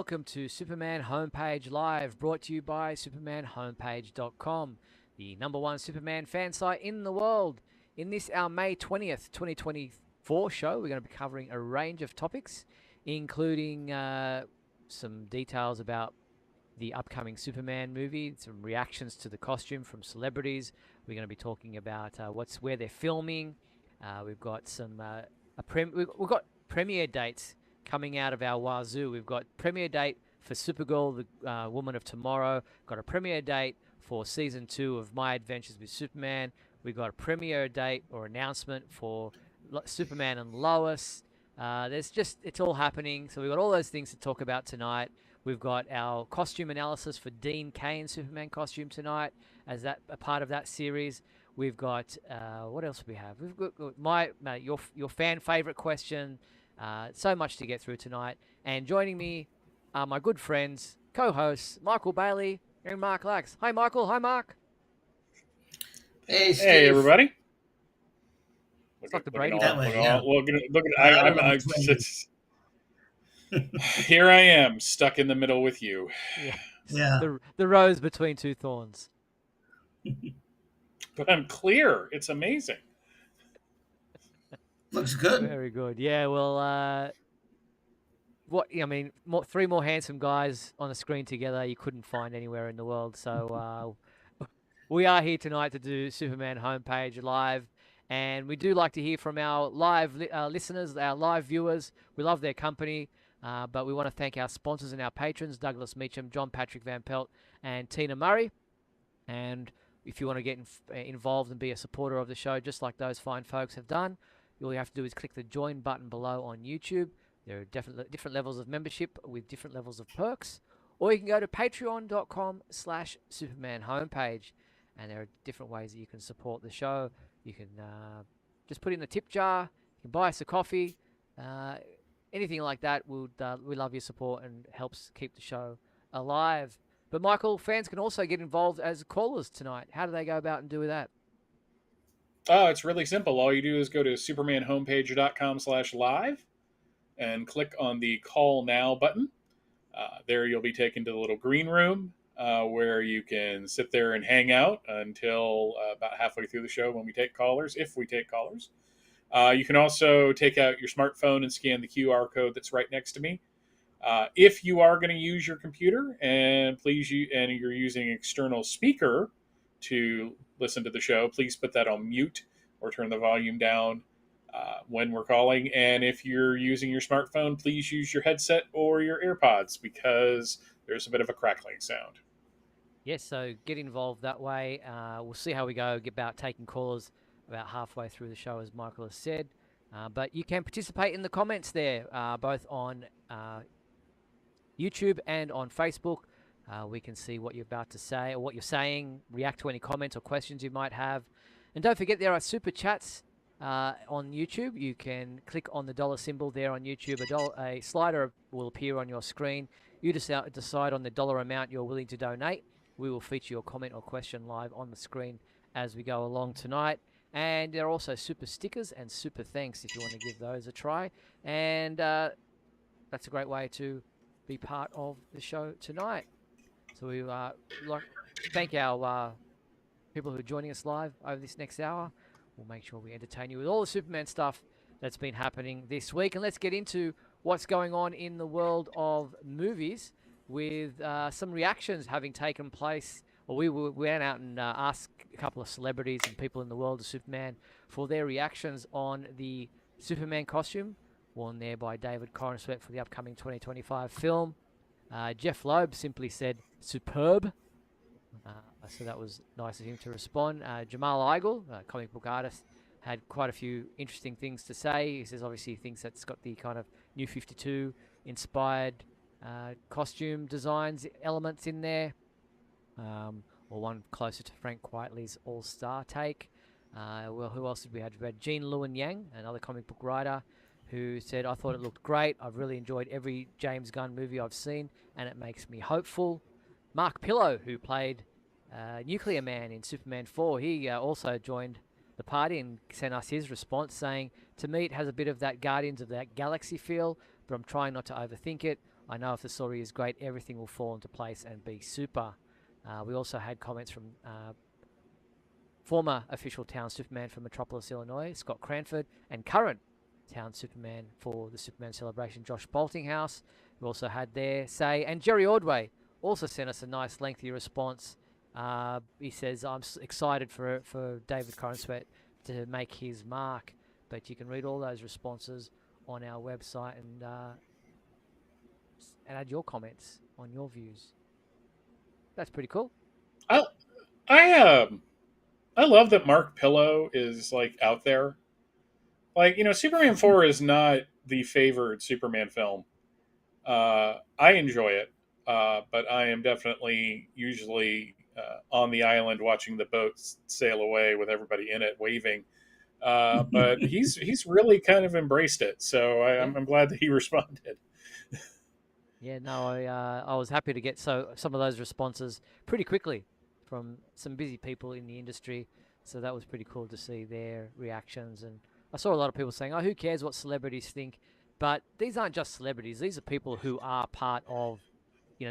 welcome to Superman Homepage Live, brought to you by supermanhomepage.com, the #1 Superman fan site in the world. In this, our May 20th, 2024 show, we're going to be covering a range of topics, including some details about the upcoming Superman movie, some reactions to the costume from celebrities. We're going to be talking about where they're filming. We've got some we've got premiere dates coming out of our wazoo. We've got premiere date for Supergirl, the Woman of Tomorrow. Got a premiere date for season 2 of My Adventures with Superman. We've got a premiere date or announcement for Superman and Lois. It's all happening. So we've got all those things to talk about tonight. We've got our costume analysis for Dean Kane's Superman costume tonight, as that a part of that series. We've got what else do we have? We've got your fan favorite question. So much to get through tonight. And joining me are my good friends, co-hosts Michael Bailey and Mark Lax. Hi, Michael. Hi, Mark. Hey, Steve. Hey, everybody. It's like the Brady. Here I am, stuck in the middle with you. Yeah. The rose between two thorns. But I'm clear. It's amazing. Looks good. Very good. Yeah, well, three more handsome guys on the screen together you couldn't find anywhere in the world. So we are here tonight to do Superman Homepage Live. And we do like to hear from our live listeners, our live viewers. We love their company. But we want to thank our sponsors and our patrons, Douglas Meacham, John Patrick Van Pelt, and Tina Murray. And if you want to get involved and be a supporter of the show, just like those fine folks have done, all you have to do is click the join button below on YouTube. There are different levels of membership with different levels of perks. Or you can go to patreon.com/Superman homepage. And there are different ways that you can support the show. You can just put in the tip jar. You can buy us a coffee. Anything like that, we love your support and helps keep the show alive. But Michael, fans can also get involved as callers tonight. How do they go about and do that? Oh, it's really simple. All you do is go to supermanhomepage.com/live and click on the Call Now button. There you'll be taken to the little green room where you can sit there and hang out until about halfway through the show when we take callers, if we take callers. You can also take out your smartphone and scan the QR code that's right next to me. If you are going to use your computer and you're using an external speaker to listen to the show, please put that on mute or turn the volume down when we're calling. And if you're using your smartphone, please use your headset or your AirPods because there's a bit of a crackling sound. Yes, so get involved that way. We'll see how we go about taking callers about halfway through the show, as Michael has said. But you can participate in the comments there, both on YouTube and on Facebook. We can see what you're about to say or what you're saying, react to any comments or questions you might have. And don't forget, there are super chats on YouTube. You can click on the dollar symbol there on YouTube. A slider will appear on your screen. You decide on the dollar amount you're willing to donate. We will feature your comment or question live on the screen as we go along tonight. And there are also super stickers and super thanks if you want to give those a try. And that's a great way to be part of the show tonight. So we thank our people who are joining us live over this next hour. We'll make sure we entertain you with all the Superman stuff that's been happening this week. And let's get into what's going on in the world of movies with some reactions having taken place. Well, we went out and asked a couple of celebrities and people in the world of Superman for their reactions on the Superman costume worn there by David Corenswet for the upcoming 2025 film. Jeff Loeb simply said, "Superb." So that was nice of him to respond. Jamal Igle, a comic book artist, had quite a few interesting things to say. He says obviously he thinks that's got the kind of New 52 inspired costume designs elements in there. Or one closer to Frank Quitely's All-Star take. Well, who else did we have? We had Jean Lewin Yang, another comic book writer, who said, "I thought it looked great. I've really enjoyed every James Gunn movie I've seen, and it makes me hopeful." Mark Pillow, who played Nuclear Man in Superman 4, he also joined the party and sent us his response saying, "To me, it has a bit of that Guardians of that Galaxy feel, but I'm trying not to overthink it. I know if the story is great, everything will fall into place and be super. We also had comments from former official town Superman from Metropolis, Illinois, Scott Cranford, and current town Superman for the Superman celebration, Josh Boltinghouse, who also had their say. And Jerry Ordway also sent us a nice lengthy response. He says, I'm excited for David Cornsweet to make his mark. But you can read all those responses on our website and add your comments on your views. That's pretty cool. I I I love that Mark Pillow is like out there. Like, Superman 4 is not the favored Superman film. I enjoy it, but I am definitely usually on the island watching the boat sail away with everybody in it waving. But he's really kind of embraced it, so Yeah. I'm glad that he responded. Yeah, no, I was happy to get some of those responses pretty quickly from some busy people in the industry. So that was pretty cool to see their reactions. And I saw a lot of people saying, "Oh, who cares what celebrities think?" But these aren't just celebrities; these are people who are part of. We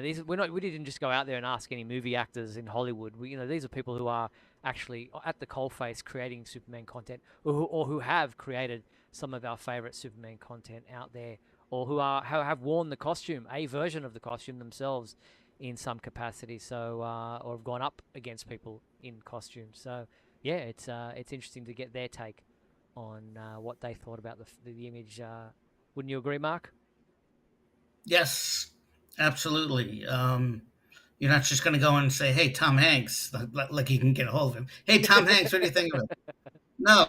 didn't just go out there and ask any movie actors in Hollywood. These are people who are actually at the coalface creating Superman content, or who have created some of our favorite Superman content out there, or who have worn the costume, a version of the costume themselves, in some capacity. So, or have gone up against people in costumes. So, yeah, it's interesting to get their take on what they thought about the image. Wouldn't you agree, Mark? Yes, absolutely. You're not just going to go and say, "Hey, Tom Hanks," like you can get a hold of him. "Hey, Tom Hanks, what do you think of it?" No,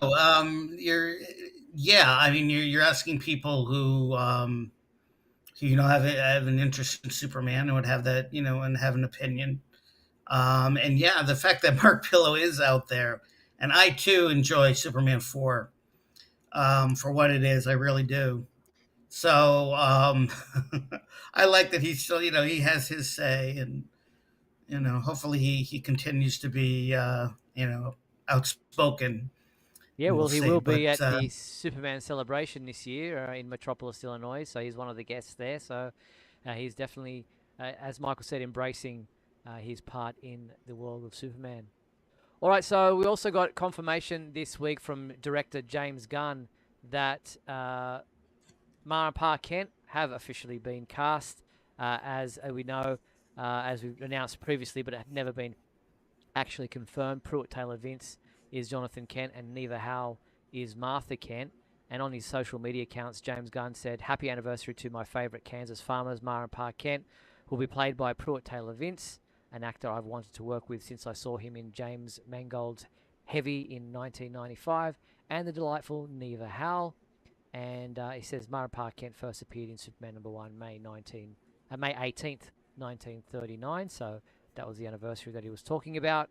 yeah. I mean, you're asking people who have an interest in Superman and would have that, and have an opinion. And yeah, the fact that Mark Pillow is out there, and I too enjoy Superman 4 for what it is. I really do. So I like that he's still, he has his say, and hopefully he continues to be, outspoken. Yeah, We'll well, he see, will be but at the Superman celebration this year in Metropolis, Illinois. So he's one of the guests there. So he's definitely, as Michael said, embracing his part in the world of Superman. All right, so we also got confirmation this week from director James Gunn that Mara and Pa Kent have officially been cast, as we know, as we've announced previously, but it had never been actually confirmed. Pruitt Taylor Vince is Jonathan Kent, and Neva Howell is Martha Kent. And on his social media accounts, James Gunn said, "Happy anniversary to my favorite Kansas farmers, Mara and Pa Kent, who will be played by Pruitt Taylor Vince, an actor I've wanted to work with since I saw him in James Mangold's Heavy in 1995, and the delightful Neva Howell." And he says Mara Pa Kent first appeared in Superman #1 May 18th, 1939. So that was the anniversary that he was talking about.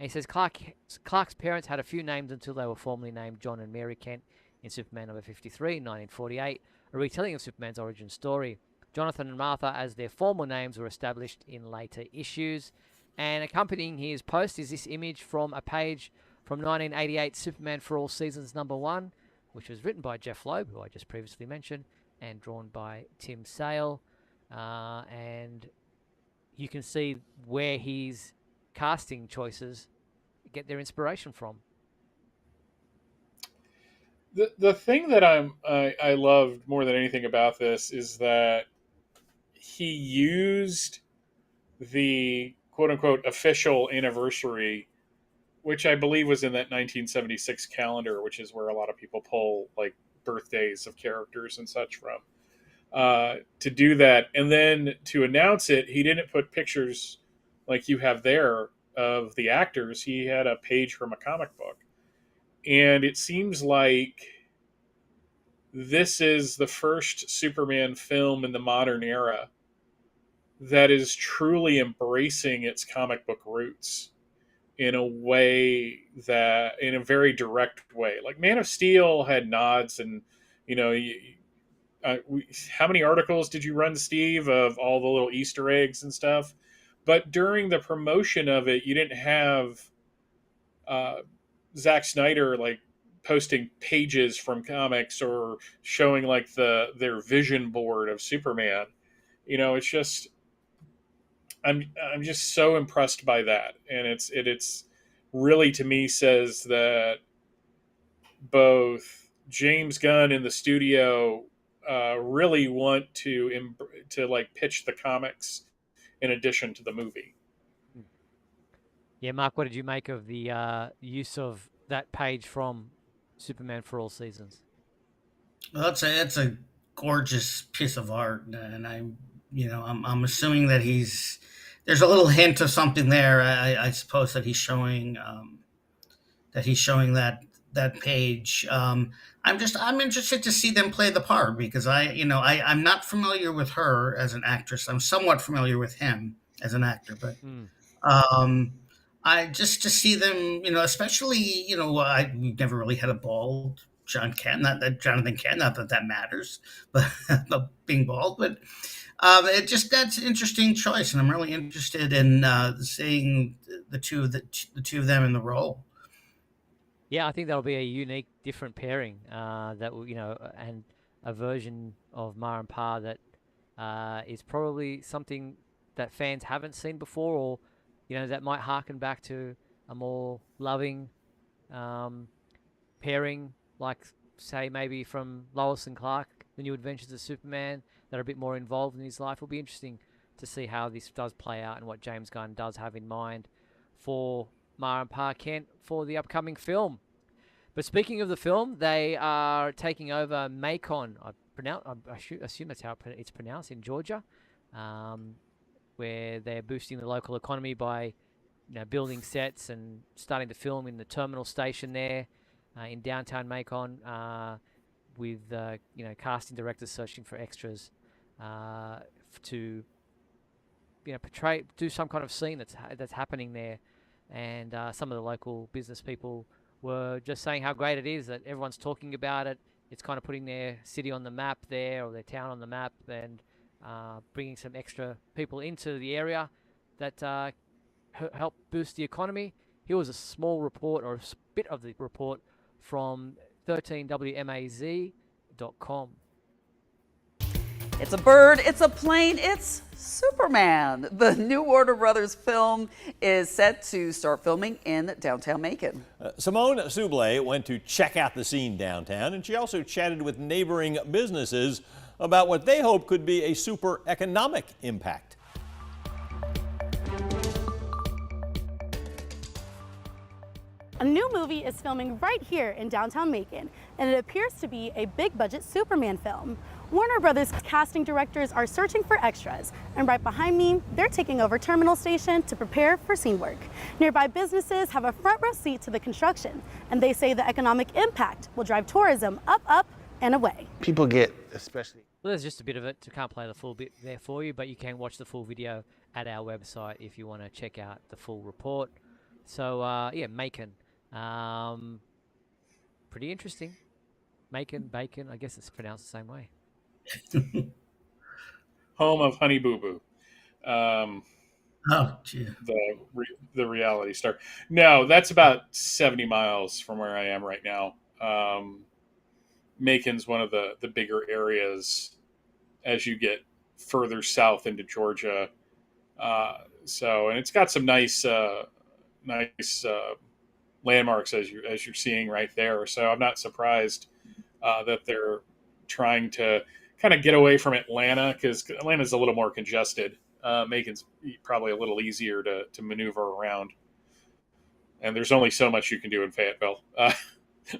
And he says Clark's parents had a few names until they were formally named John and Mary Kent in Superman #53 in 1948, a retelling of Superman's origin story. Jonathan and Martha, as their formal names, were established in later issues. And accompanying his post is this image from a page from 1988 Superman for All Seasons #1, which was written by Jeff Loeb, who I just previously mentioned, and drawn by Tim Sale. And you can see where his casting choices get their inspiration from. The thing that I loved more than anything about this is that he used the quote unquote official anniversary, which I believe was in that 1976 calendar, which is where a lot of people pull like birthdays of characters and such from. To do that, and then to announce it, he didn't put pictures like you have there of the actors. He had a page from a comic book, and it seems like this is the first Superman film in the modern era that is truly embracing its comic book roots in a way that, in a very direct way. Like Man of Steel had nods, and you know, how many articles did you run, Steve, of all the little Easter eggs and stuff? But during the promotion of it, you didn't have uh, Zack Snyder like posting pages from comics or showing like their vision board of Superman. It's just I'm just so impressed by that, and it's really, to me, says that both James Gunn and the studio really want to like pitch the comics in addition to the movie. Yeah, Mark, what did you make of the use of that page from Superman for All Seasons? Well, it's a gorgeous piece of art, and I'm assuming that there's a little hint of something there. I suppose that he's showing that page. I'm interested to see them play the part, because I'm not familiar with her as an actress. I'm somewhat familiar with him as an actor, but Mm. um, I just to see them, especially, we've never really had a bald Jonathan Kent, not that that matters, but, but being bald, but that's an interesting choice, and I'm really interested in seeing the two of them in the role. Yeah, I think that'll be a unique, different pairing. That will, and a version of Ma and Pa that is probably something that fans haven't seen before, or that might harken back to a more loving pairing, like say maybe from Lois and Clark, The New Adventures of Superman, that are a bit more involved in his life. It'll be interesting to see how this does play out and what James Gunn does have in mind for Ma and Pa Kent for the upcoming film. But speaking of the film, they are taking over Macon. I assume that's how it's pronounced, in Georgia, where they're boosting the local economy by building sets and starting to film in the terminal station there in downtown Macon, with casting directors searching for extras to do some kind of scene that's happening there. And some of the local business people were just saying how great it is that everyone's talking about it. It's kind of putting their city on the map there, or their town on the map, and bringing some extra people into the area that help boost the economy. Here was a small report, or a bit of the report, from 13WMAZ.com. It's a bird, it's a plane, it's Superman. The new Warner Brothers film is set to start filming in downtown Macon. Simone Souble went to check out the scene downtown, and she also chatted with neighboring businesses about what they hope could be a super economic impact. A new movie is filming right here in downtown Macon, and it appears to be a big-budget Superman film. Warner Brothers casting directors are searching for extras, and right behind me, they're taking over Terminal Station to prepare for scene work. Nearby businesses have a front row seat to the construction, and they say the economic impact will drive tourism up, up, and away. People get, especially... Well, there's just a bit of it. Can't play the full bit there for you, but you can watch the full video at our website if you want to check out the full report. So, yeah, Macon. Pretty interesting. Macon, bacon, I guess it's pronounced the same way. Home of Honey Boo Boo. Oh, gee. The reality star. No, that's about 70 miles from where I am right now. Macon's one of the bigger areas as you get further south into Georgia. And it's got some nice landmarks as you're seeing right there. So I'm not surprised that they're trying to kind of get away from Atlanta, because Atlanta's a little more congested. Macon's probably a little easier to maneuver around. And there's only so much you can do in Fayetteville.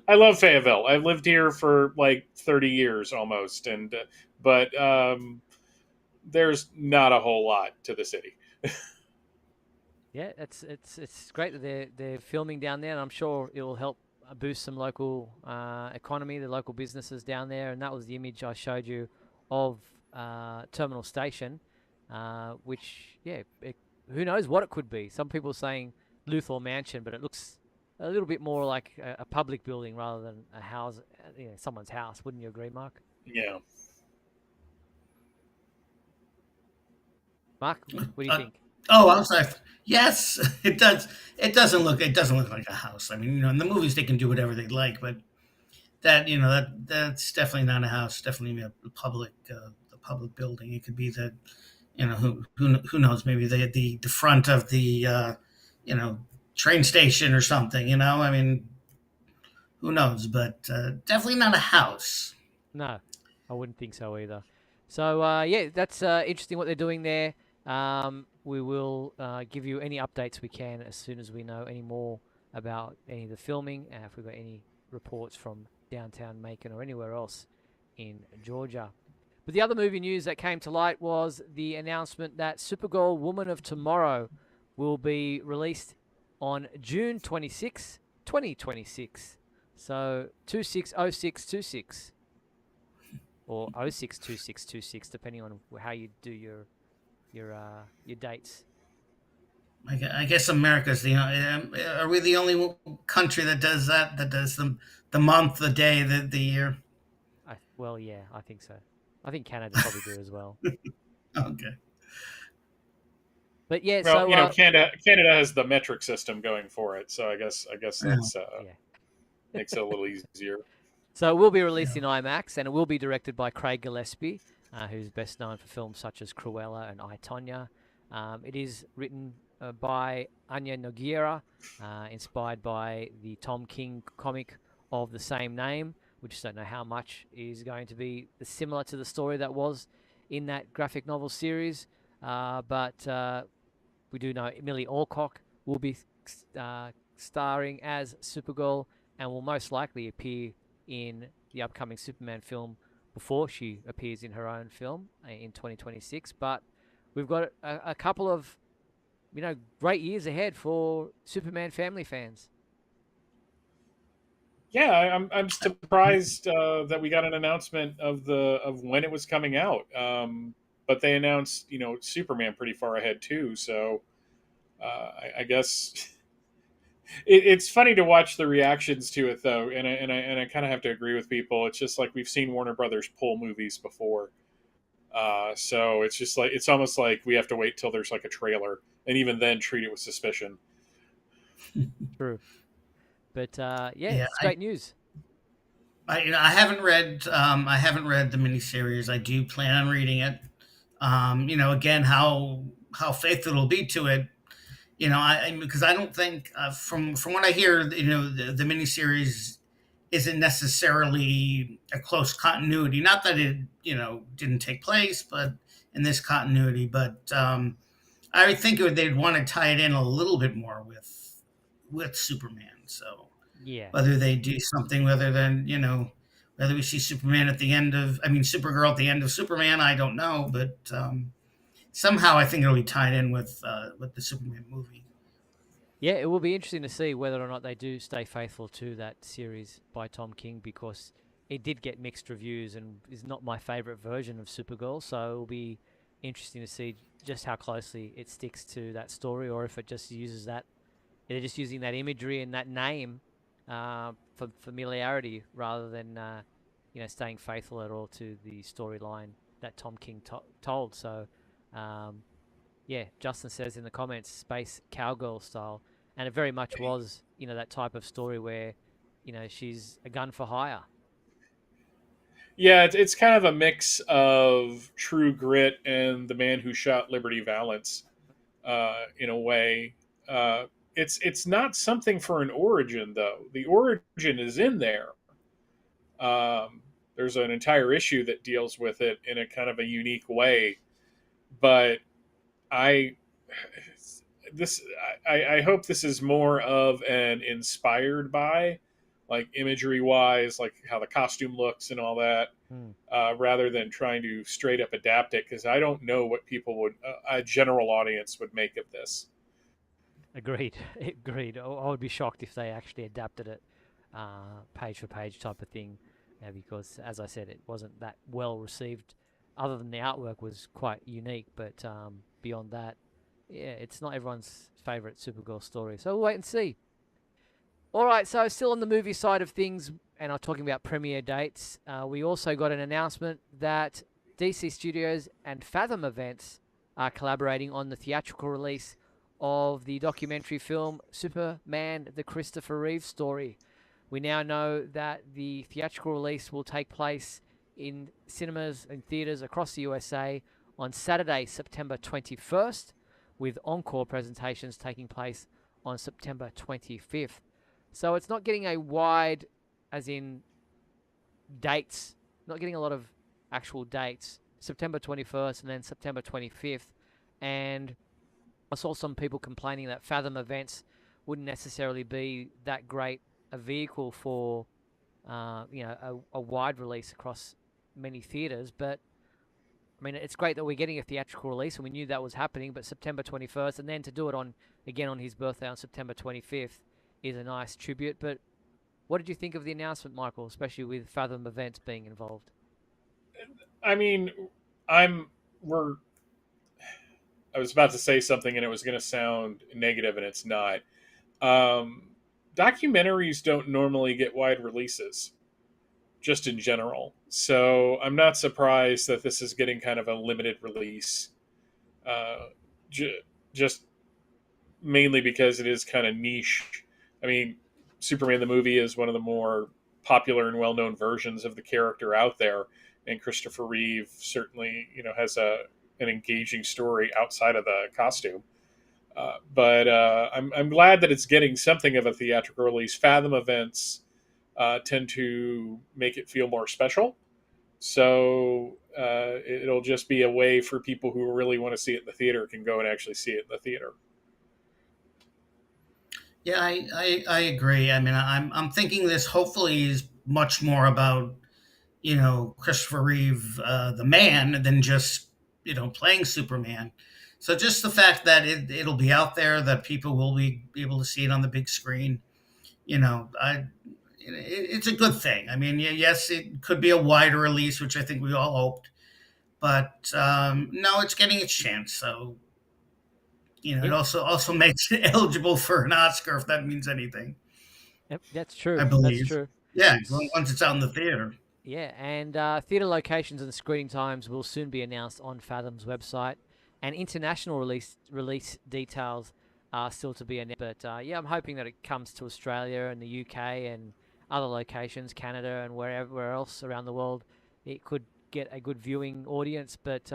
I love Fayetteville. I've lived here for like 30 years almost, but there's not a whole lot to the city. Yeah, it's great that they're filming down there, and I'm sure it will help boost some local economy, the local businesses down there. And that was the image I showed you of Terminal Station, which, yeah, who knows what it could be. Some people are saying Luthor Mansion, but it looks a little bit more like a public building rather than a house, someone's house. Wouldn't you agree, Mark? Yeah. Mark, what do you think? Oh, I'm sorry. Yes, it does. It doesn't look like a house. I mean, in the movies they can do whatever they like, but that's definitely not a house. Definitely the public building. It could be the, who knows, maybe the front of the train station or something. I mean, who knows? But definitely not a house. No, I wouldn't think so either. So, yeah, that's interesting what they're doing there. We will give you any updates we can as soon as we know any more about any of the filming, and if we've got any reports from downtown Macon or anywhere else in Georgia. But the other movie news that came to light was the announcement that Supergirl Woman of Tomorrow will be released on June 26, 2026. So 260626 or 062626, depending on how you do your dates. I guess America's are we the only country that does that? That does the month, the day, the year? Well, yeah, I think so. I think Canada probably do as well. Okay. But yeah, well, Canada has the metric system going for it, so I guess that's makes it a little easier. So it will be released in IMAX, and it will be directed by Craig Gillespie, who's best known for films such as Cruella and I, Tonya. It is written by Anya Nogueira, inspired by the Tom King comic of the same name. We just don't know how much is going to be similar to the story that was in that graphic novel series. But we do know Millie Alcock will be starring as Supergirl and will most likely appear in the upcoming Superman film before she appears in her own film in 2026. But we've got a couple of great years ahead for Superman family fans. Yeah, I'm surprised that we got an announcement of when it was coming out. But they announced Superman pretty far ahead too. So I guess it's funny to watch the reactions to it though, and I kind of have to agree with people. It's just like we've seen Warner Brothers pull movies before. So it's just like it's almost like we have to wait till there's like a trailer, and even then treat it with suspicion. True, but it's great news. I haven't read the miniseries. I do plan on reading it. Again, how faithful it'll be to it. Because I don't think from what I hear, the miniseries isn't necessarily a close continuity. Not that it didn't take place, but in this continuity. But I would think they'd want to tie it in a little bit more with Superman. So yeah, whether they do something, whether we see Superman at the end of, Supergirl at the end of Superman, I don't know, but somehow I think it'll be tied in with the Superman movie. Yeah, it will be interesting to see whether or not they do stay faithful to that series by Tom King, because it did get mixed reviews and is not my favorite version of Supergirl. So it will be interesting to see just how closely it sticks to that story, or if it just uses that. They're just using that imagery and that name for familiarity rather than staying faithful at all to the storyline that Tom King told. So Justin says in the comments, space cowgirl style, and it very much was that type of story where she's a gun for hire. Yeah, it's kind of a mix of True Grit and The Man Who Shot Liberty Valance in a way. It's not something for an origin, though. The origin is in there. There's an entire issue that deals with it in a kind of a unique way. But I hope this is more of an inspired by, like imagery wise, like how the costume looks and all that, rather than trying to straight up adapt it. Because I don't know what people a general audience would make of this. Agreed. I would be shocked if they actually adapted it page for page type of thing, because as I said, it wasn't that well received. Other than the artwork was quite unique, but beyond that, it's not everyone's favorite Supergirl story. So we'll wait and see. All right, so still on the movie side of things, and I'm talking about premiere dates, we also got an announcement that DC Studios and Fathom Events are collaborating on the theatrical release of the documentary film Superman, the Christopher Reeve Story. We now know that the theatrical release will take place in cinemas and theaters across the USA on Saturday, September 21st, with encore presentations taking place on September 25th. So it's not getting a wide, as in dates, not getting a lot of actual dates. September 21st and then September 25th. And I saw some people complaining that Fathom events wouldn't necessarily be that great a vehicle for, a wide release across many theaters. But I mean, it's great that we're getting a theatrical release, and we knew that was happening. But September 21st, and then to do it on his birthday on September 25th, is a nice tribute. But what did you think of the announcement, Michael, especially with Fathom events being involved? I mean, I was about to say something and it was going to sound negative, and it's not. Documentaries don't normally get wide releases, just in general. So I'm not surprised that this is getting kind of a limited release, just mainly because it is kind of niche. I mean, Superman the movie is one of the more popular and well-known versions of the character out there, and Christopher Reeve certainly, has an engaging story outside of the costume. But I'm glad that it's getting something of a theatrical release. Fathom events tend to make it feel more special. So it'll just be a way for people who really want to see it in the theater can go and actually see it in the theater. Yeah, I agree. I mean, I'm thinking this hopefully is much more about, Christopher Reeve, the man, than just, playing Superman. So just the fact that it'll be out there, that people will be able to see it on the big screen, it's a good thing. I mean, yes, it could be a wider release, which I think we all hoped, but no, it's getting its chance. So, it also makes it eligible for an Oscar, if that means anything. Yep, that's true. I believe. That's true. Yeah, once it's out in the theater. Yeah, and theatre locations and screening times will soon be announced on Fathom's website, and international release details are still to be announced. But I'm hoping that it comes to Australia and the UK and other locations, Canada and wherever else around the world. It could get a good viewing audience. But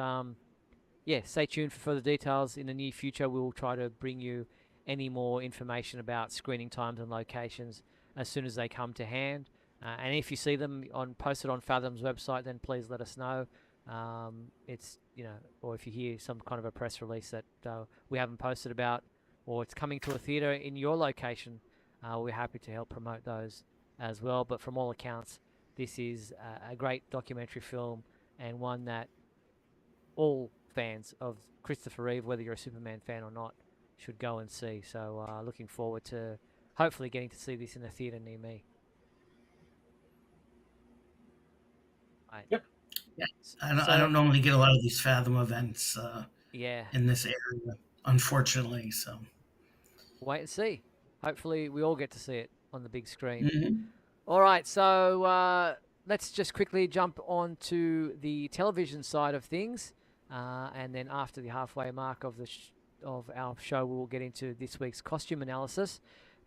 stay tuned for further details in the near future. We'll try to bring you any more information about screening times and locations as soon as they come to hand. And if you see them posted on Fathom's website, then please let us know. Or if you hear some kind of a press release that we haven't posted about, or it's coming to a theatre in your location, we're happy to help promote those as well. But from all accounts, this is a great documentary film, and one that all fans of Christopher Reeve, whether you're a Superman fan or not, should go and see. So looking forward to hopefully getting to see this in a theatre near me. Yep. Yeah, I don't normally get a lot of these Fathom events Yeah. in this area, unfortunately. So Wait and see. Hopefully we all get to see it on the big screen. Mhm. All right, so let's just quickly jump on to the television side of things. And then after the halfway mark of of our show, we'll get into this week's costume analysis.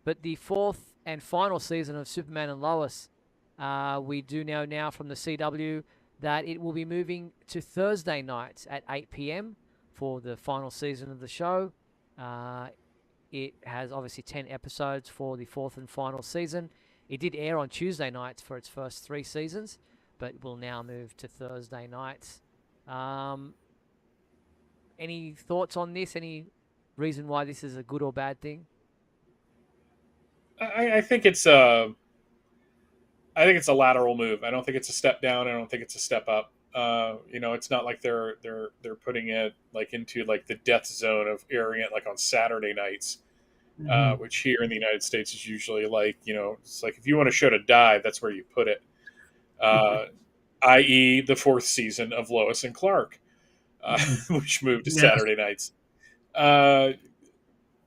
But the fourth and final season of Superman and Lois, we do know now from the CW that it will be moving to Thursday nights at 8 p.m. for the final season of the show. It has obviously 10 episodes for the fourth and final season. It did air on Tuesday nights for its first 3 seasons, but will now move to Thursday nights. Any thoughts on this? Any reason why this is a good or bad thing? I think it's a lateral move. I don't think it's a step down. I don't think it's a step up. It's not like they're putting it like into like the death zone of airing it like on Saturday nights, which here in the United States is usually like, it's like if you want a show to die, that's where you put it. I.e. the 4th season of Lois and Clark, which moved to Saturday nights.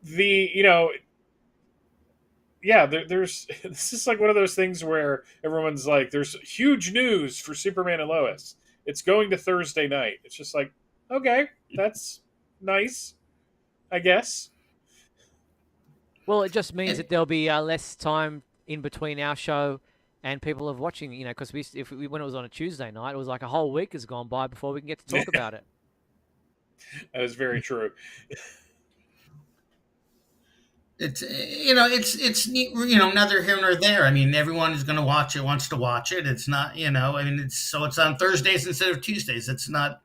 There's this is like one of those things where everyone's like, there's huge news for Superman and Lois. It's going to Thursday night. It's just like, okay, that's nice, I guess. Well, it just means that there'll be less time in between our show and people are watching. You know, because when it was on a Tuesday night, it was like a whole week has gone by before we can get to talk about it. That is very true. It's it's neither here nor there. I mean, everyone is going to watch it, wants to watch it. It's not, I mean, it's on Thursdays instead of Tuesdays. It's not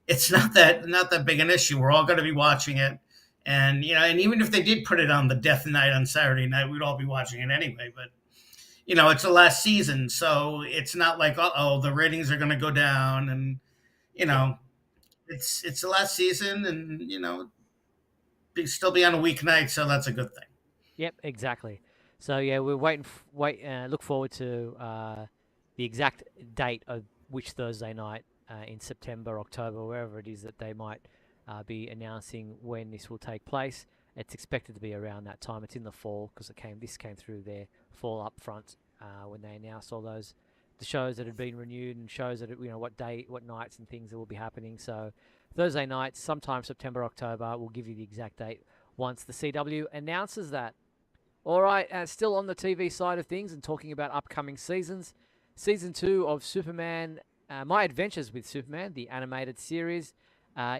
that big an issue. We're all going to be watching it, and and even if they did put it on the death night on Saturday night, we'd all be watching it anyway. But it's the last season, so it's not like the ratings are going to go down, and it's the last season, and still be on a weeknight, so that's a good thing. Yep, exactly. So yeah, we're look forward to the exact date of which Thursday night in September, October, wherever it is that they might be announcing when this will take place. It's expected to be around that time. It's in the fall because this came through their fall up front when they announced all the shows that had been renewed and shows that what nights and things that will be happening. So Thursday nights, sometime September, October, we'll give you the exact date once the CW announces that. All right, still on the TV side of things and talking about upcoming seasons. Season 2 of Superman, My Adventures with Superman, the animated series,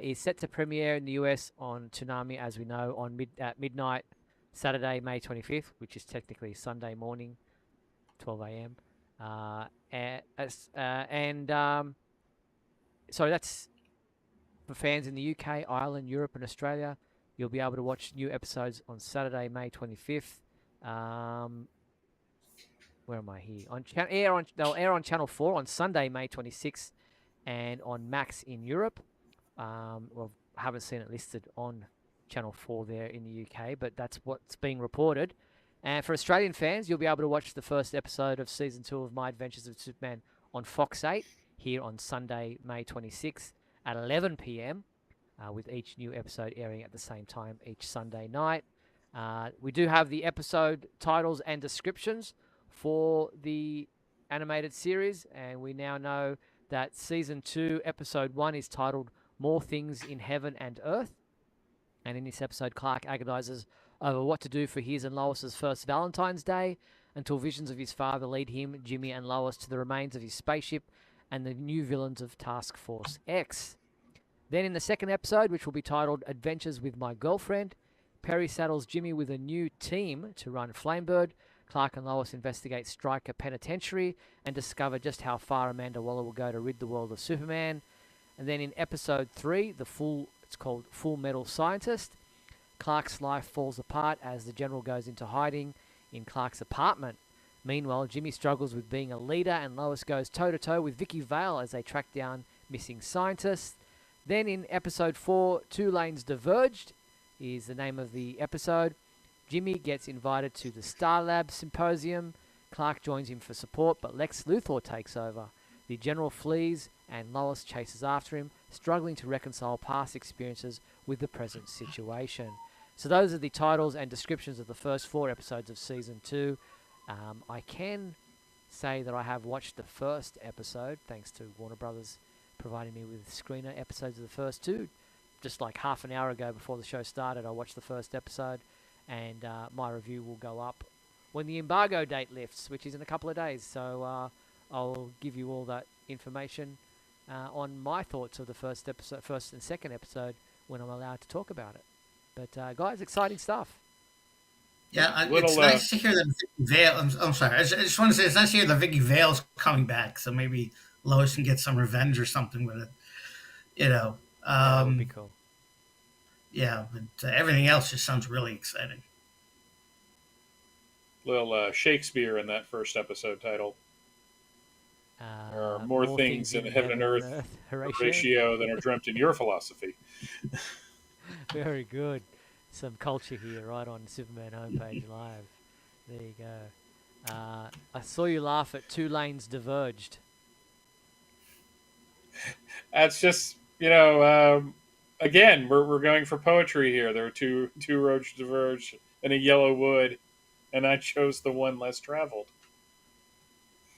is set to premiere in the US on Toonami, as we know, at midnight, Saturday, May 25th, which is technically Sunday morning, 12 a.m. So that's for fans in the UK, Ireland, Europe, and Australia. You'll be able to watch new episodes on Saturday, May 25th. Where am I here? They'll air on Channel 4 on Sunday, May 26th, and on Max in Europe. Well, I haven't seen it listed on Channel 4 there in the UK, but that's what's being reported. And for Australian fans, you'll be able to watch the first episode of Season 2 of My Adventures with Superman on Fox 8 here on Sunday, May 26th at 11 p.m, with each new episode airing at the same time each Sunday night. We do have the episode titles and descriptions for the animated series, and we now know that Season 2, Episode 1 is titled More Things in Heaven and Earth. And in this episode, Clark agonizes over what to do for his and Lois's first Valentine's Day until visions of his father lead him, Jimmy, and Lois to the remains of his spaceship and the new villains of Task Force X. Then in the second episode, which will be titled Adventures with My Girlfriend, Perry saddles Jimmy with a new team to run Flamebird. Clark and Lois investigate Stryker Penitentiary and discover just how far Amanda Waller will go to rid the world of Superman. And then in episode 3, it's called Full Metal Scientist, Clark's life falls apart as the General goes into hiding in Clark's apartment. Meanwhile, Jimmy struggles with being a leader, and Lois goes toe-to-toe with Vicky Vale as they track down missing scientists. Then in episode 4, Two Lanes Diverged is the name of the episode. Jimmy gets invited to the Star Lab Symposium. Clark joins him for support, but Lex Luthor takes over. The General flees, and Lois chases after him, struggling to reconcile past experiences with the present situation. So those are the titles and descriptions of the first 4 episodes of Season 2. I can say that I have watched the first episode, thanks to Warner Brothers providing me with screener episodes of the first 2. Just like half an hour ago before the show started, I watched the first episode, and my review will go up when the embargo date lifts, which is in a couple of days. So I'll give you all that information on my thoughts of the first and second episode when I'm allowed to talk about it. But guys, exciting stuff. Yeah, it's nice to hear that Vicky Vale. I'm sorry. I just want to say it's nice to hear that Vicky Vale's coming back, so maybe Lois can get some revenge or something with it. That would be cool. Yeah, but everything else just sounds really exciting. Little Shakespeare in that first episode title. There are more things in heaven and earth, Horatio, than are dreamt in your philosophy. Very good. Some culture here, right on Superman homepage live. There you go. I saw you laugh at Two Lanes Diverged. That's just, again, we're going for poetry here. There are two roads diverge in a yellow wood, and I chose the one less traveled.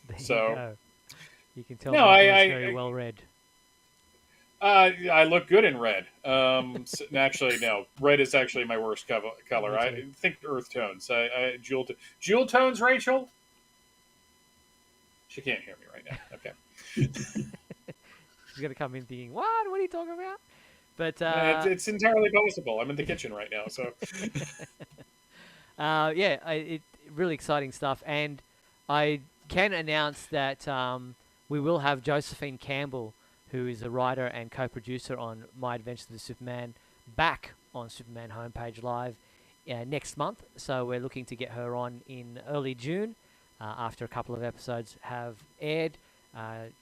There so you go. You can tell I very well read. I look good in red. Actually, no. Red is actually my worst color. I think earth tones. Jewel tones, Rachel? She can't hear me right now. Okay. She's gonna come in thinking, what are you talking about? But It's entirely possible. I'm in the kitchen right now, so it really exciting stuff. And I can announce that we will have Josephine Campbell, who is a writer and co-producer on My Adventures with Superman, back on Superman Homepage Live next month. So we're looking to get her on in early June after a couple of episodes have aired.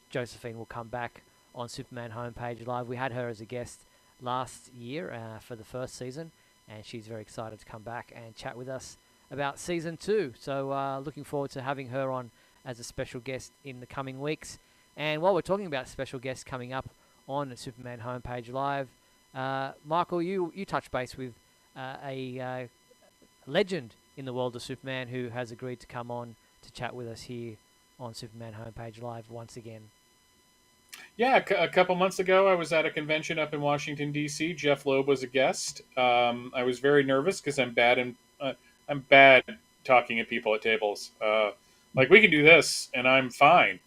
Josephine will come back on Superman Homepage Live. We had her as a guest last year for the first season, and she's very excited to come back and chat with us about season 2. So looking forward to having her on as a special guest in the coming weeks. And while we're talking about special guests coming up on Superman Homepage Live, Michael, you touched base with a legend in the world of Superman who has agreed to come on to chat with us here on Superman Homepage Live once again. Yeah, a couple months ago, I was at a convention up in Washington, D.C. Jeff Loeb was a guest. I was very nervous because I'm bad talking at people at tables. Like, we can do this, and I'm fine.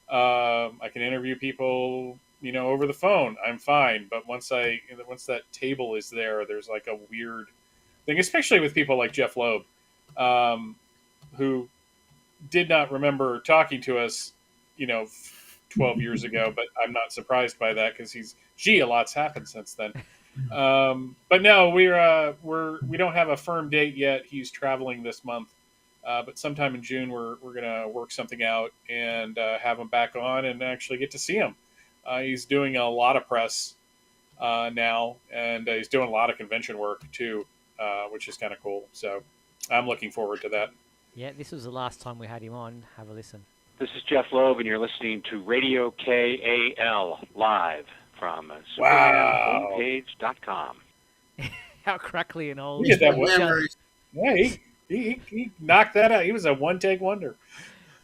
I can interview people, over the phone. I'm fine. But once that table is there, there's like a weird thing, especially with people like Jeff Loeb, who did not remember talking to us, 12 years ago, but I'm not surprised by that because a lot's happened since then. But no, we don't have a firm date yet. He's traveling this month, but sometime in June we're gonna work something out and have him back on and actually get to see him. He's doing a lot of press now, and he's doing a lot of convention work too, which is kind of cool. So I'm looking forward to that. Yeah, this was the last time we had him on. Have a listen. This is Jeff Loeb, and you're listening to Radio KAL live from SupermanHomepage.com. How crackly and old. He did that yeah, he knocked that out. He was a one-take wonder.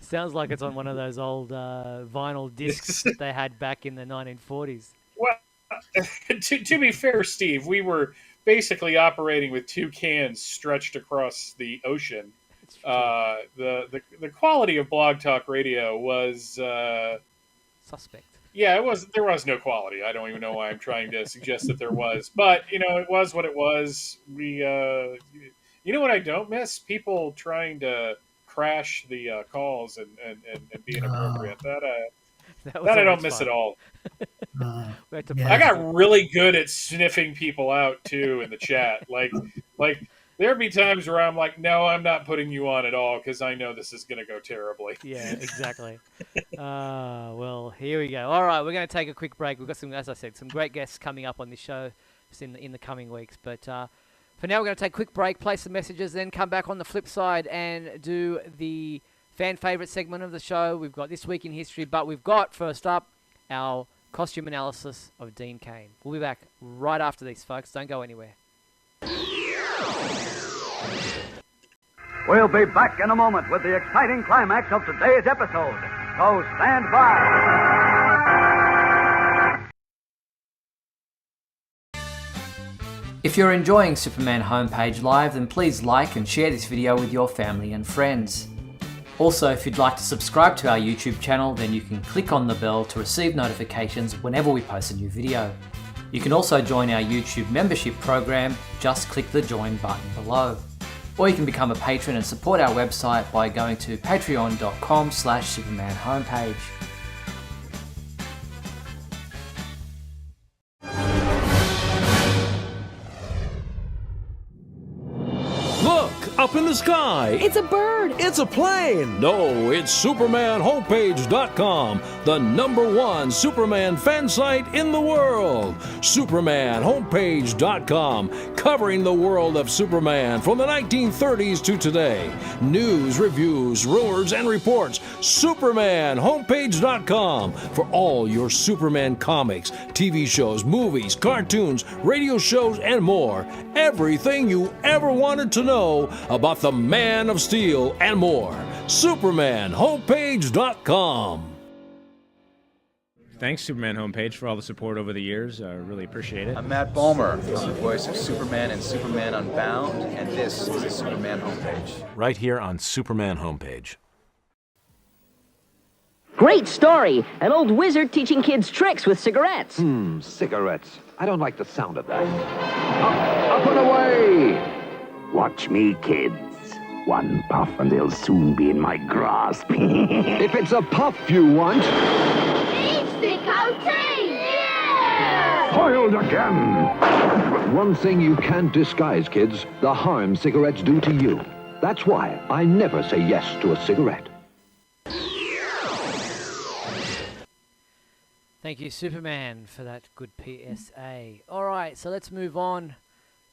Sounds like it's on one of those old vinyl discs that they had back in the 1940s. Well, to be fair, Steve, we were basically operating with two cans stretched across the ocean. The quality of Blog Talk Radio was suspect. Yeah, there was no quality. I don't even know why I'm trying to suggest that there was, but it was what it was. We what I don't miss? People trying to crash the calls and be inappropriate. That I don't miss at all. I got really good at sniffing people out too in the chat. Like there'd be times where I'm like, no, I'm not putting you on at all because I know this is going to go terribly. Yeah, exactly. Well, here we go. All right, we're going to take a quick break. We've got some, as I said, some great guests coming up on this show in the coming weeks. But for now, we're going to take a quick break, play some messages, then come back on the flip side and do the fan favorite segment of the show. We've got This Week in History, but we've got, first up, our costume analysis of Dean Kane. We'll be back right after these, folks. Don't go anywhere. We'll be back in a moment with the exciting climax of today's episode. So stand by. If you're enjoying Superman Homepage Live, then please like and share this video with your family and friends. Also, if you'd like to subscribe to our YouTube channel, then you can click on the bell to receive notifications whenever we post a new video. You can also join our YouTube membership program. Just click the join button below. Or you can become a patron and support our website by going to patreon.com/Superman Homepage. Look, up in the sky. It's a bird. It's a plane. No, it's SupermanHomepage.com, the #1 Superman fan site in the world. SupermanHomepage.com, covering the world of Superman from the 1930s to today. News, reviews, rumors, and reports. SupermanHomepage.com for all your Superman comics, TV shows, movies, cartoons, radio shows, and more. Everything you ever wanted to know about the Man of Steel and more. SupermanHomepage.com. Thanks, Superman Homepage, for all the support over the years. I really appreciate it. I'm Matt Bomer. I'm the voice of Superman and Superman Unbound, and this is the Superman Homepage. Right here on Superman Homepage. Great story. An old wizard teaching kids tricks with cigarettes. Cigarettes. I don't like the sound of that. Up and away! Watch me, kids. One puff and they'll soon be in my grasp. If it's a puff you want... It's the cocaine! Yeah! Foiled again! One thing you can't disguise, kids, the harm cigarettes do to you. That's why I never say yes to a cigarette. Thank you, Superman, for that good PSA. All right, so let's move on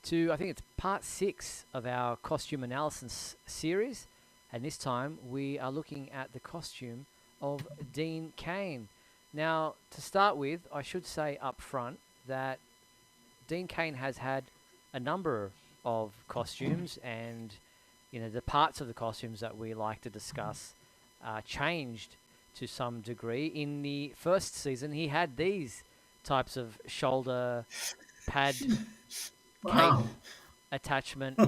to, I think it's part 6 of our costume analysis series. And this time we are looking at the costume of Dean Kane. Now, to start with, I should say up front that Dean Kane has had a number of costumes, and the parts of the costumes that we like to discuss changed to some degree. In the first season, he had these types of shoulder pad cape attachment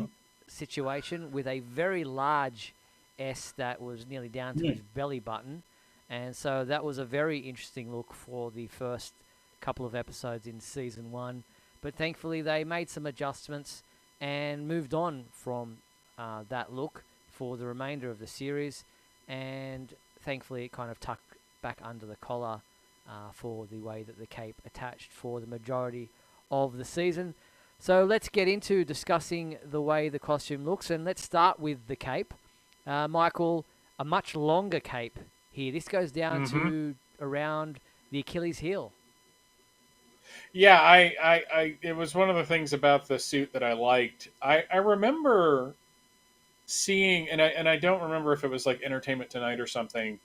situation with a very large S that was nearly down to his belly button. And so that was a very interesting look for the first couple of episodes in season 1. But thankfully they made some adjustments and moved on from that look for the remainder of the series. And thankfully it kind of tucked back under the collar for the way that the cape attached for the majority of the season. So let's get into discussing the way the costume looks, and let's start with the cape. Michael, a much longer cape here. This goes down to around the Achilles heel. Yeah, I it was one of the things about the suit that I liked. I remember seeing, and I don't remember if it was like Entertainment Tonight or something,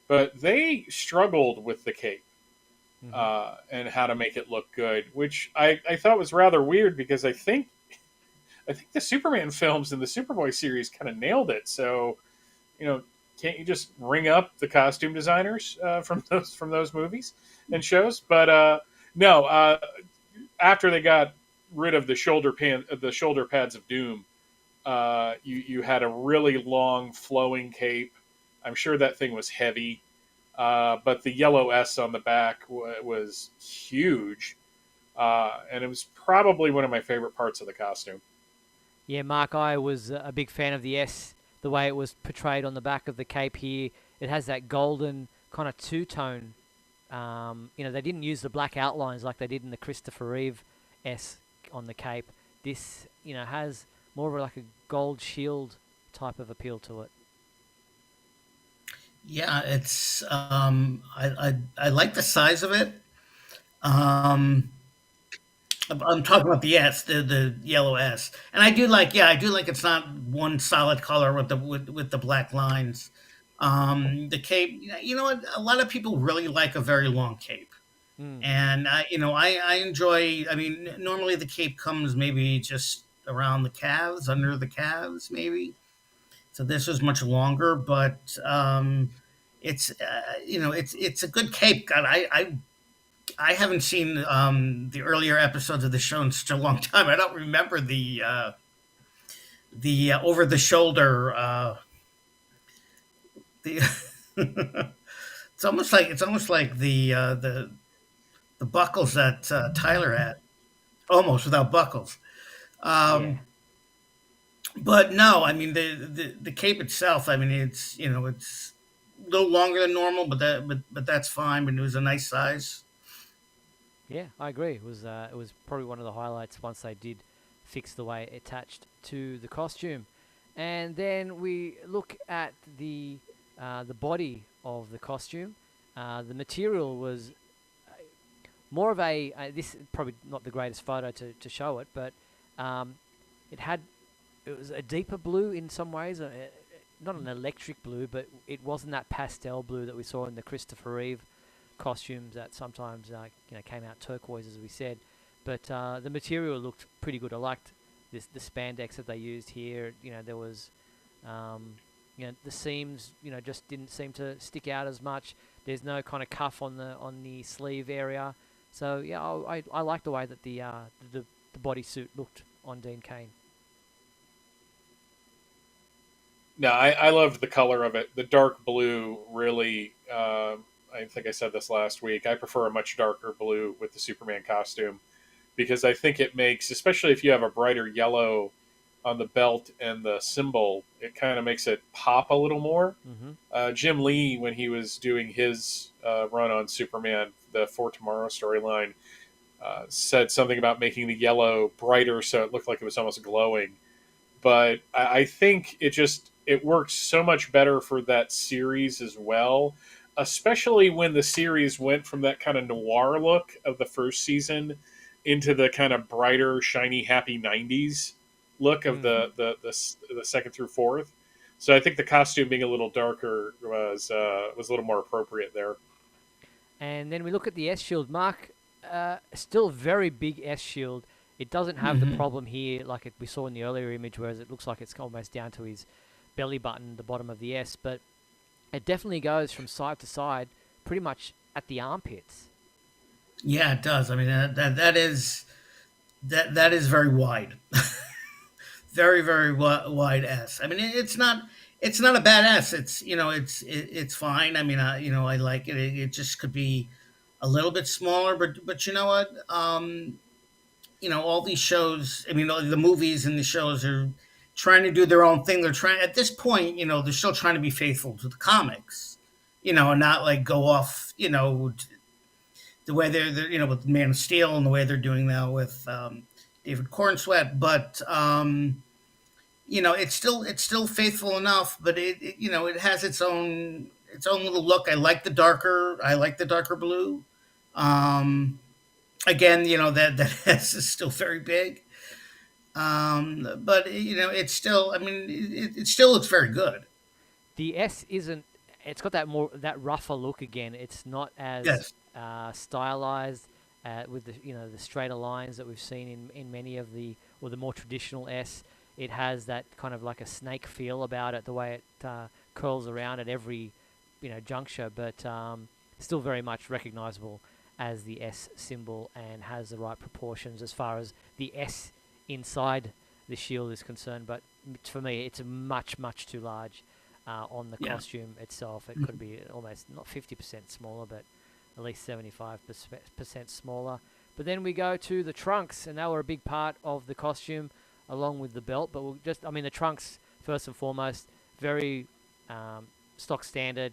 but they struggled with the cape and how to make it look good, which I thought was rather weird because I think the Superman films and the Superboy series kind of nailed it. So, can't you just ring up the costume designers from those movies and shows? But no, after they got rid of the shoulder pads of Doom, you had a really long flowing cape. I'm sure that thing was heavy, but the yellow S on the back was huge, and it was probably one of my favorite parts of the costume. Yeah, Mark, I was a big fan of the S, the way it was portrayed on the back of the cape here. It has that golden kind of two-tone. They didn't use the black outlines like they did in the Christopher Reeve S on the cape. This, has more of like a gold shield type of appeal to it. Yeah, it's I like the size of it. I'm talking about the S, the yellow S, and I do like it's not one solid color with the black lines. The cape, you know what? A lot of people really like a very long cape, and I enjoy. I mean, normally the cape comes maybe just around the calves, under the calves, maybe. So this was much longer, but it's it's a good cape. God, I haven't seen the earlier episodes of the show in such a long time. I don't remember the over the shoulder. It's almost like the buckles that Tyler had, almost without buckles. But no, I mean the cape itself. I mean it's it's a little longer than normal, but that's fine. But it was a nice size. Yeah, I agree. It was probably one of the highlights once they did fix the way it attached to the costume. And then we look at the body of the costume. The material was more of a this is probably not the greatest photo to show it, but it was a deeper blue in some ways, not an electric blue, but it wasn't that pastel blue that we saw in the Christopher Reeve costumes that sometimes came out turquoise, as we said. But the material looked pretty good. I liked the spandex that they used here. There was the seams just didn't seem to stick out as much. There's no kind of cuff on the sleeve area. So yeah, I like the way that the bodysuit looked on Dean Kane. No, I loved the color of it. The dark blue really I think I said this last week, I prefer a much darker blue with the Superman costume, because I think it makes, especially if you have a brighter yellow on the belt and the symbol, it kind of makes it pop a little more. Jim Lee, when he was doing his run on Superman, the For Tomorrow storyline, said something about making the yellow brighter so it looked like it was almost glowing. But I think it works so much better for that series as well, especially when the series went from that kind of noir look of the first season into the kind of brighter, shiny, happy 90s look of the second through fourth. So I think the costume being a little darker was a little more appropriate there. And then we look at the S shield, Mark. Still very big S shield. It doesn't have the problem here like we saw in the earlier image, whereas it looks like it's almost down to his belly button, the bottom of the S. But it definitely goes from side to side, pretty much at the armpits. Yeah, it does. I mean, that is very wide, very wide S. I mean, it's not a bad S. It's fine. I mean, I like it. It just could be a little bit smaller, but you know what? All these shows. I mean, the movies and the shows are trying to do their own thing. They're trying at this point. They're still trying to be faithful to the comics. And not like go off. The way they're with Man of Steel and the way they're doing now with David Cornsweet, but it's still faithful enough. But it has its own little look. I like the darker blue. Again, that S is still very big, but it's still. I mean, it still looks very good. The S isn't. It's got that rougher look again. It's not as Yes. Stylized with the straighter lines that we've seen in many of the more traditional S. It has that kind of like a snake feel about it, the way it curls around at every juncture, but still very much recognizable as the S symbol and has the right proportions as far as the S inside the shield is concerned. But for me, it's much too large on the costume itself. It could be almost not 50% smaller, but at least 75% smaller. But then we go to the trunks, and they were a big part of the costume along with the belt. But the trunks, first and foremost, very stock standard,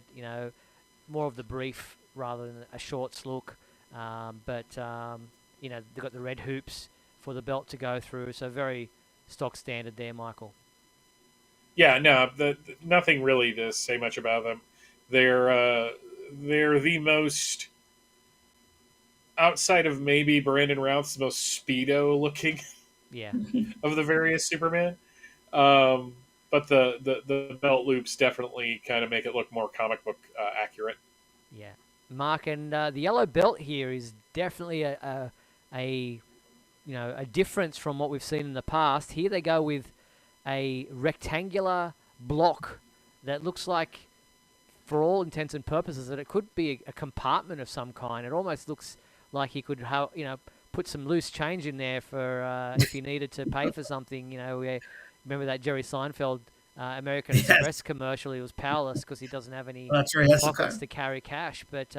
more of the brief rather than a shorts look. But they've got the red hoops for the belt to go through, so very stock standard there, Michael. Yeah, no, nothing really to say much about them. They're the most, outside of maybe Brandon Routh's, the most Speedo looking of the various Superman. But the belt loops definitely kind of make it look more comic book accurate. Yeah, Mark, and the yellow belt here is definitely a difference from what we've seen in the past. Here they go with a rectangular block that looks like, for all intents and purposes, that it could be a compartment of some kind. It almost looks like he could put some loose change in there for if he needed to pay for something. Remember that Jerry Seinfeld American Express commercial? He was powerless because he doesn't have any pockets to carry cash. But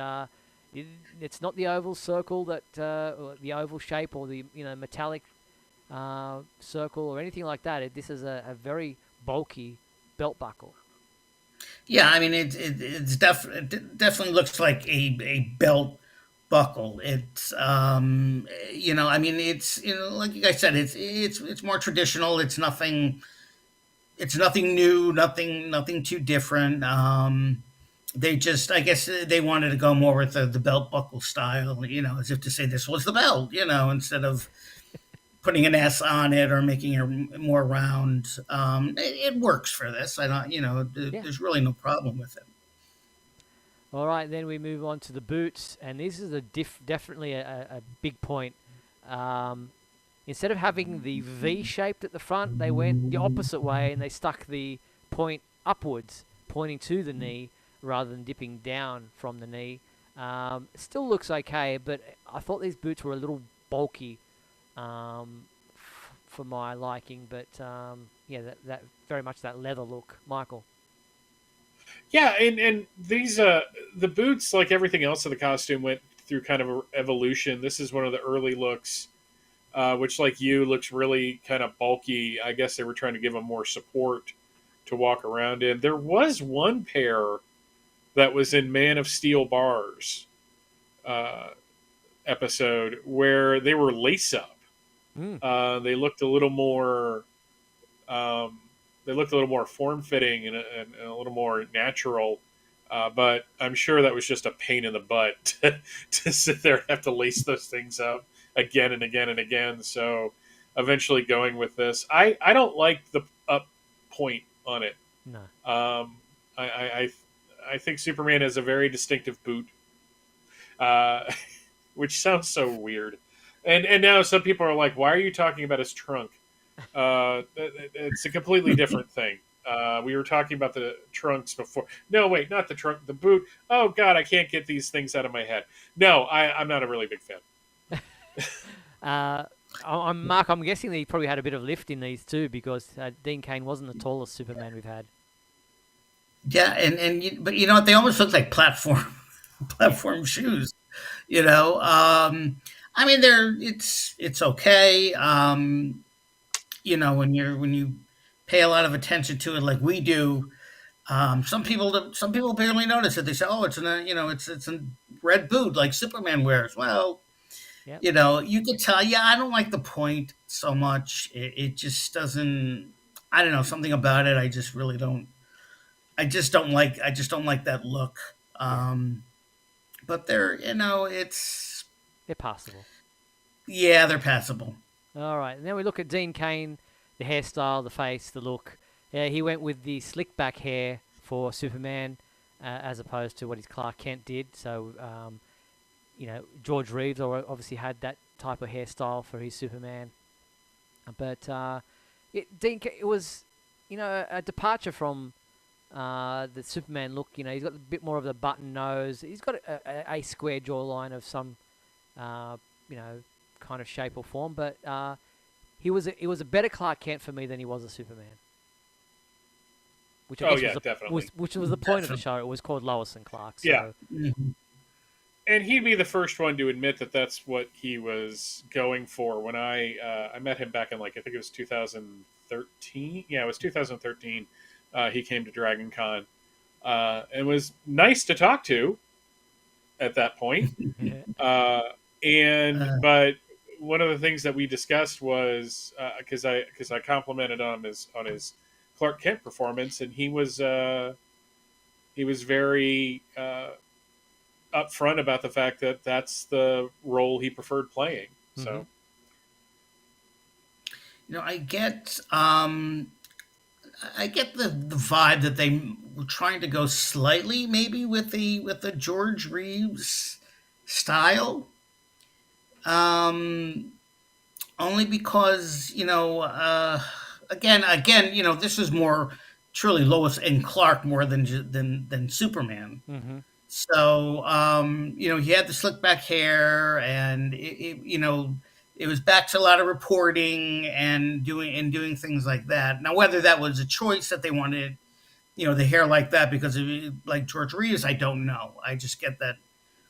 it's not the oval circle or the oval shape or the metallic circle or anything like that. This is a very bulky belt buckle. Yeah, I mean it definitely looks like a belt buckle. It's I mean it's like I said, it's more traditional. It's nothing new, nothing too different. They just, I guess they wanted to go more with the belt buckle style, as if to say this was the belt, instead of putting an S on it or making it more round. It works for this. I don't, there's really no problem with it. All right, then we move on to the boots, and this is definitely a big point. Instead of having the V shaped at the front, they went the opposite way and they stuck the point upwards, pointing to the knee rather than dipping down from the knee. Still looks okay, but I thought these boots were a little bulky for my liking. But that very much that leather look, Michael. Yeah, and these the boots, like everything else of the costume, went through kind of an evolution. This is one of the early looks, which, like you, looks really kind of bulky. I guess they were trying to give him more support to walk around in. There was one pair that was in Man of Steel Bars episode where they were lace up. They looked a little more. They looked a little more form-fitting and a little more natural, but I'm sure that was just a pain in the butt to sit there and have to lace those things up again and again and again. So eventually going with this. I don't like the up point on it. No. I think Superman has a very distinctive boot, which sounds so weird. And now some people are like, why are you talking about his trunk? It's a completely different thing. We were talking about the trunks before. No, wait, not the trunk, the boot. Oh, God, I can't get these things out of my head. No, I'm not a really big fan. Mark, I'm guessing that he probably had a bit of lift in these too, because Dean Kane wasn't the tallest Superman we've had. Yeah, but you know what? They almost look like platform shoes. You know, I mean, it's okay. You know, when you pay a lot of attention to it, like we do, some people barely notice it. They say, "Oh, it's a red boot like Superman wears." Well, Yep. you know, you could tell. Yeah, I don't like the point so much. It just doesn't. I don't know, something about it. I just really don't. I just don't like that look. But they're passable. Yeah, they're passable. All right, and then we look at Dean Kane, the hairstyle, the face, the look. Yeah, he went with the slick back hair for Superman, as opposed to what his Clark Kent did. So, George Reeves obviously had that type of hairstyle for his Superman. But it was, a departure from the Superman look. You know, he's got a bit more of the button nose. He's got a square jawline of some, kind of shape or form. But it was a better Clark Kent for me than he was a Superman. Which I guess definitely. Which was the point of the show. It was called Lois and Clark. So. Yeah. Mm-hmm. And he'd be the first one to admit that that's what he was going for. When I met him back in, I think it was 2013. Yeah, it was 2013. He came to Dragon Con. And was nice to talk to at that point. But one of the things that we discussed was, because I complimented on his Clark Kent performance, and he was very upfront about the fact that that's the role he preferred playing. Mm-hmm. So, I get the vibe that they were trying to go slightly maybe with the George Reeves style. Only because, again, this is more truly Lois and Clark more than Superman. Mm-hmm. So, he had the slick back hair, and it was back to a lot of reporting and doing things like that. Now, whether that was a choice that they wanted, the hair like that because of like George Reeves, I don't know. I just get that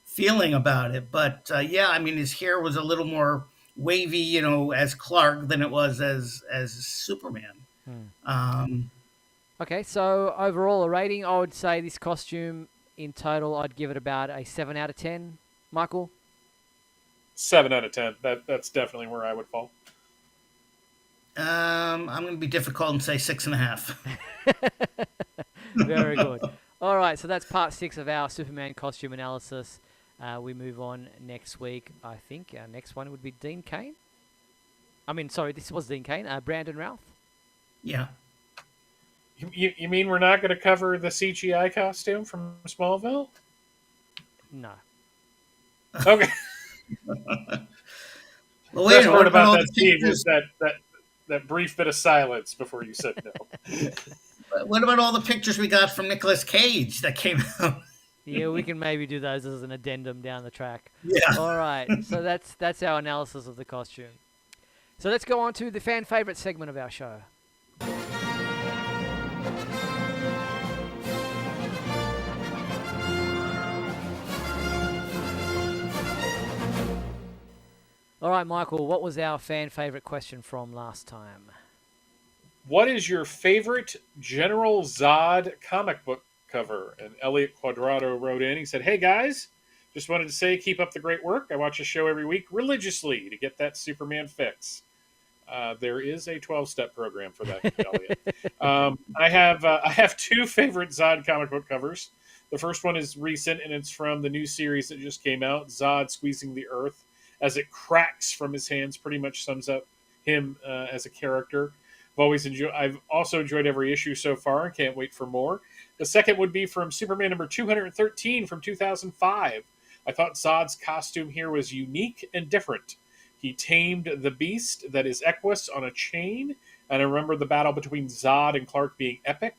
feeling about it. But his hair was a little more wavy, as Clark than it was as Superman. Okay, so overall a rating, I would say this costume in total, I'd give it about a 7 out of 10. Michael? 7 out of 10. That's definitely where I would fall. I'm going to be difficult and say 6.5. Very good. All right, so that's part 6 of our Superman costume analysis. We move on next week. I think our next one would be Dean Kane. This was Dean Kane. Brandon Routh. Yeah. You mean we're not going to cover the CGI costume from Smallville? No. Okay. Well, wait, what about that, Steve, was that brief bit of silence before you said no. What about all the pictures we got from Nicolas Cage that came out? Yeah, we can maybe do those as an addendum down the track. Yeah. All right. So that's our analysis of the costume. So let's go on to the fan favorite segment of our show. All right, Michael, what was our fan favorite question from last time? What is your favorite General Zod comic book cover? And Elliot Quadrado wrote in. He said, "Hey guys, just wanted to say keep up the great work. I watch a show every week religiously to get that Superman fix." There is a 12-step program for that, Elliot. I have two favorite Zod comic book covers. The first one is recent, and it's from the new series that just came out, Zod Squeezing the Earth. As it cracks from his hands, pretty much sums up him as a character. I've also enjoyed every issue so far and can't wait for more. The second would be from Superman number 213 from 2005. I thought Zod's costume here was unique and different. He tamed the beast that is Equus on a chain, and I remember the battle between Zod and Clark being epic.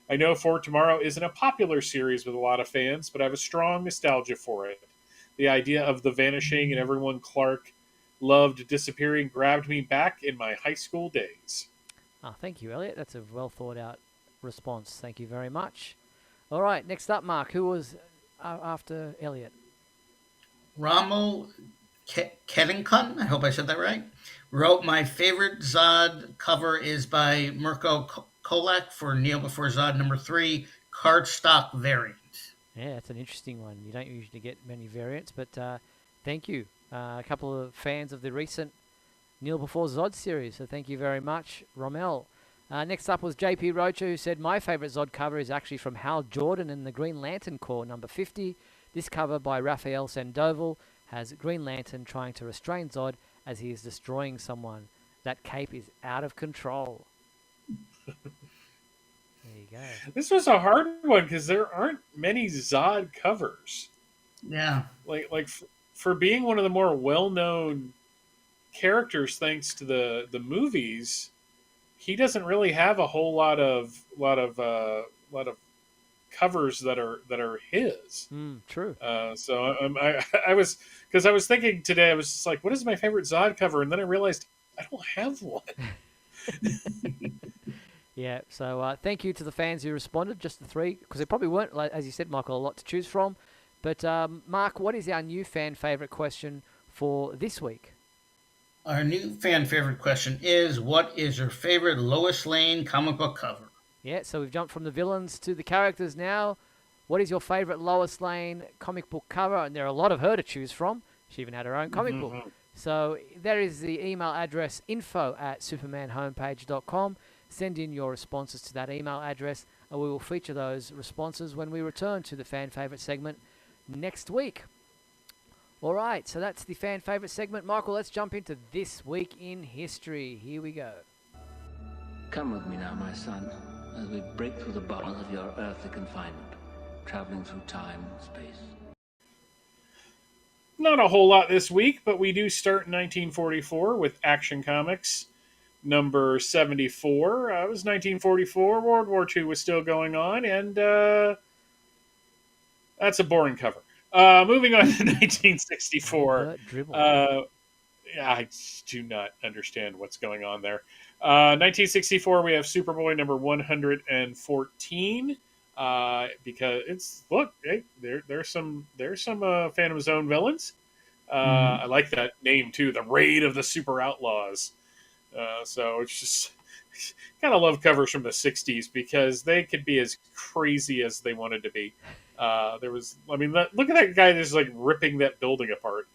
I know For Tomorrow isn't a popular series with a lot of fans, but I have a strong nostalgia for it. The idea of the vanishing and everyone Clark loved disappearing grabbed me back in my high school days. Oh, thank you, Elliot. That's a well thought out response. Thank you very much. All right, next up, Mark. Who was after Elliot? Ramo Kedinkun, I hope I said that right, wrote, "My favorite Zod cover is by Mirko Kolak for Kneel Before Zod number 3, cardstock variant." Yeah, that's an interesting one. You don't usually get many variants, but thank you. A couple of fans of the recent Kneel Before Zod series, so thank you very much, Rommel. Next up was JP Rocha, who said, "My favorite Zod cover is actually from Hal Jordan in the Green Lantern Corps, number 50. This cover by Raphael Sandoval has Green Lantern trying to restrain Zod as he is destroying someone. That cape is out of control." There you go. This was a hard one because there aren't many Zod covers. Yeah. For being one of the more well-known characters, thanks to the movies, he doesn't really have a whole lot of covers that are his. True. So I was thinking today, I was just like, what is my favorite Zod cover? And then I realized I don't have one. Yeah, so thank you to the fans who responded, just the 3, because there probably weren't, like, as you said, Michael, a lot to choose from. But Mark, what is our new fan favorite question for this week? Our new fan favorite question is, what is your favorite Lois Lane comic book cover? Yeah, so we've jumped from the villains to the characters now. What is your favorite Lois Lane comic book cover? And there are a lot of her to choose from. She even had her own comic book. So there is the email address, info@supermanhomepage.com. Send in your responses to that email address, and we will feature those responses when we return to the fan favorite segment next week. All right, so that's the fan favorite segment. Michael, let's jump into This Week in History. Here we go. Come with me now, my son, as we break through the bars of your earthly confinement, traveling through time and space. Not a whole lot this week, but we do start in 1944 with Action Comics number 74. It was 1944. World War II was still going on, and that's a boring cover. Moving on to 1964. I do not understand what's going on there. 1964, we have Superboy number 114. Because it's there's some Phantom Zone villains. I like that name too, the Raid of the Super Outlaws. So it's just kind of love covers from the 60s because they could be as crazy as they wanted to be. Look at that guy that's like ripping that building apart.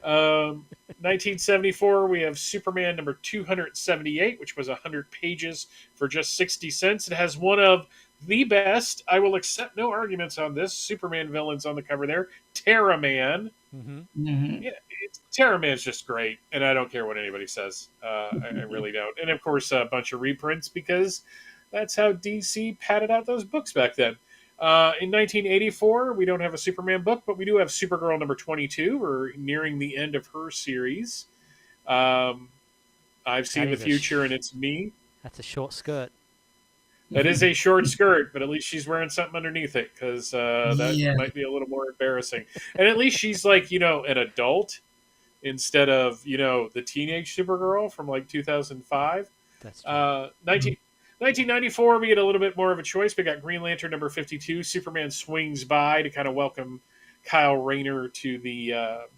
1974, we have Superman number 278, which was 100 pages for just 60 cents. It has one of the best, I will accept no arguments on this, Superman villains on the cover there. Terra Man. Yeah, Terra Man's just great, and I don't care what anybody says. I really don't. And of course, a bunch of reprints because that's how DC padded out those books back then. In 1984, we don't have a Superman book, but we do have Supergirl number 22. We're nearing the end of her series. I've seen the future, and it's me. That's a short skirt. That is a short skirt, but at least she's wearing something underneath it because that might be a little more embarrassing. And at least she's like, an adult instead of, the teenage Supergirl from like 2005. That's true. 1994, we get a little bit more of a choice. We got Green Lantern number 52. Superman swings by to kind of welcome Kyle Rayner to the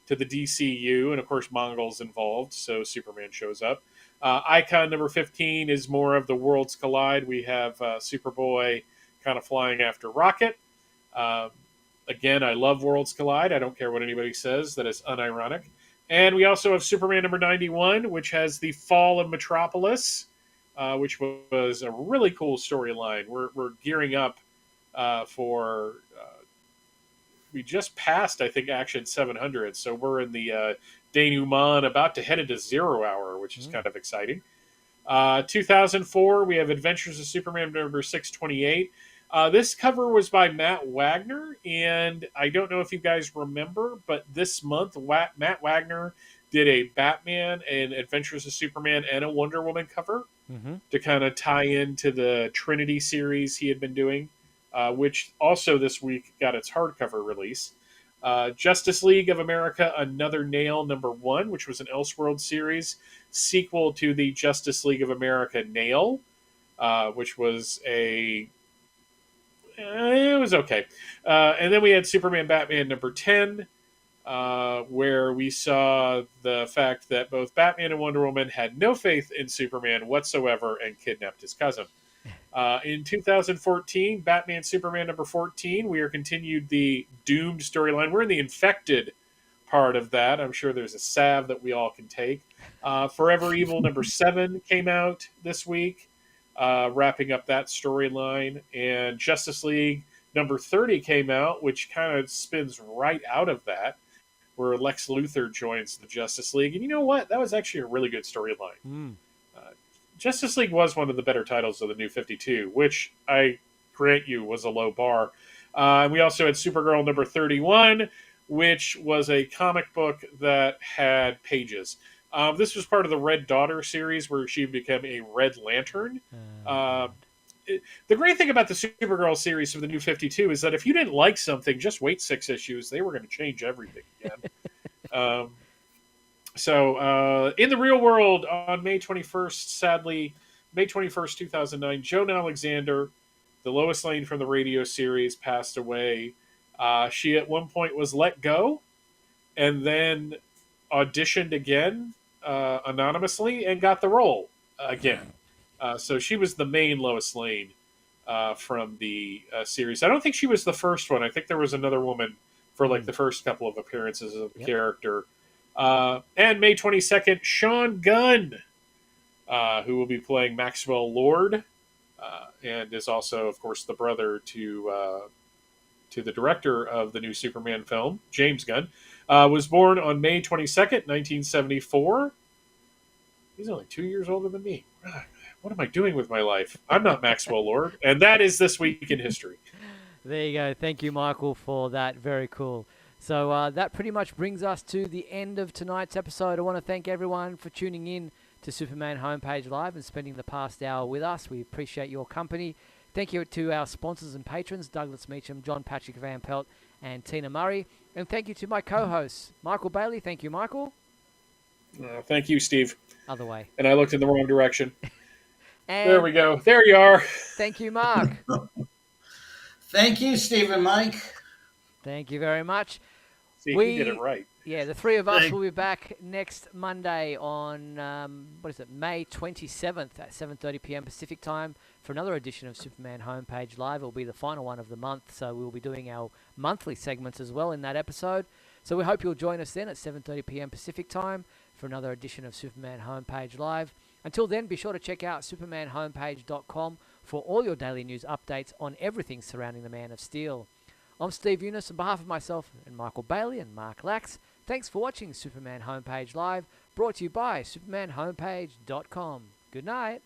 to the DCU, and of course Mongol's involved, so Superman shows up. Icon number 15 is more of the Worlds Collide. We have Superboy kind of flying after Rocket. Again, I love Worlds Collide. I don't care what anybody says. That is unironic. And we also have Superman number 91, which has the fall of Metropolis, which was a really cool storyline. We're gearing up for... we just passed, I think, Action 700, so we're in the denouement, about to head into 0 Hour, which is kind of exciting. 2004, we have Adventures of Superman number 628. This cover was by Matt Wagner, and I don't know if you guys remember, but this month, Matt Wagner did a Batman and Adventures of Superman and a Wonder Woman cover to kind of tie into the Trinity series he had been doing, which also this week got its hardcover release. Justice League of America, Another Nail number 1, which was an Elseworld series, sequel to the Justice League of America Nail, which was it was okay. And then we had Superman Batman number 10, where we saw the fact that both Batman and Wonder Woman had no faith in Superman whatsoever and kidnapped his cousin. In 2014, Batman Superman number 14, we are continued the Doomed storyline. We're in the infected part of that. I'm sure there's a salve that we all can take. Forever Evil number 7 came out this week, wrapping up that storyline. And Justice League number 30 came out, which kind of spins right out of that, where Lex Luthor joins the Justice League. And you know what? That was actually a really good storyline. Justice League was one of the better titles of the New 52, which I grant you was a low bar. And we also had Supergirl number 31, which was a comic book that had pages. This was part of the Red Daughter series, where she became a Red Lantern. The great thing about the Supergirl series of the New 52 is that if you didn't like something, just wait 6 issues. They were going to change everything again. So in the real world, on May 21st, sadly, May 21st, 2009, Joan Alexander, the Lois Lane from the radio series, passed away. She at one point was let go and then auditioned again anonymously and got the role again. So she was the main Lois Lane from the series. I don't think she was the first one. I think there was another woman for like the first couple of appearances of the character. And May 22nd, Sean Gunn, who will be playing Maxwell Lord, and is also, of course, the brother to the director of the new Superman film, James Gunn, was born on May 22nd, 1974. He's only 2 years older than me. What am I doing with my life? I'm not Maxwell Lord. And that is This Week in History. There you go. Thank you, Michael, for that. Very cool. So that pretty much brings us to the end of tonight's episode. I want to thank everyone for tuning in to Superman Homepage Live and spending the past hour with us. We appreciate your company. Thank you to our sponsors and patrons, Douglas Meacham, John Patrick Van Pelt, and Tina Murray. And thank you to my co-hosts, Michael Bailey. Thank you, Michael. Thank you, Steve. Other way. And I looked in the wrong direction. And there we go. There you are. Thank you, Mark. Thank you, Steve and Mike. Thank you very much. See, you did it right. Yeah, the three of us will be back next Monday on, May 27th at 7:30 p.m. Pacific time for another edition of Superman Homepage Live. It will be the final one of the month, so we'll be doing our monthly segments as well in that episode. So we hope you'll join us then at 7:30 p.m. Pacific time for another edition of Superman Homepage Live. Until then, be sure to check out supermanhomepage.com for all your daily news updates on everything surrounding the Man of Steel. I'm Steve Eunice on behalf of myself and Michael Bailey and Mark Lax. Thanks for watching Superman Homepage Live, brought to you by supermanhomepage.com. Good night.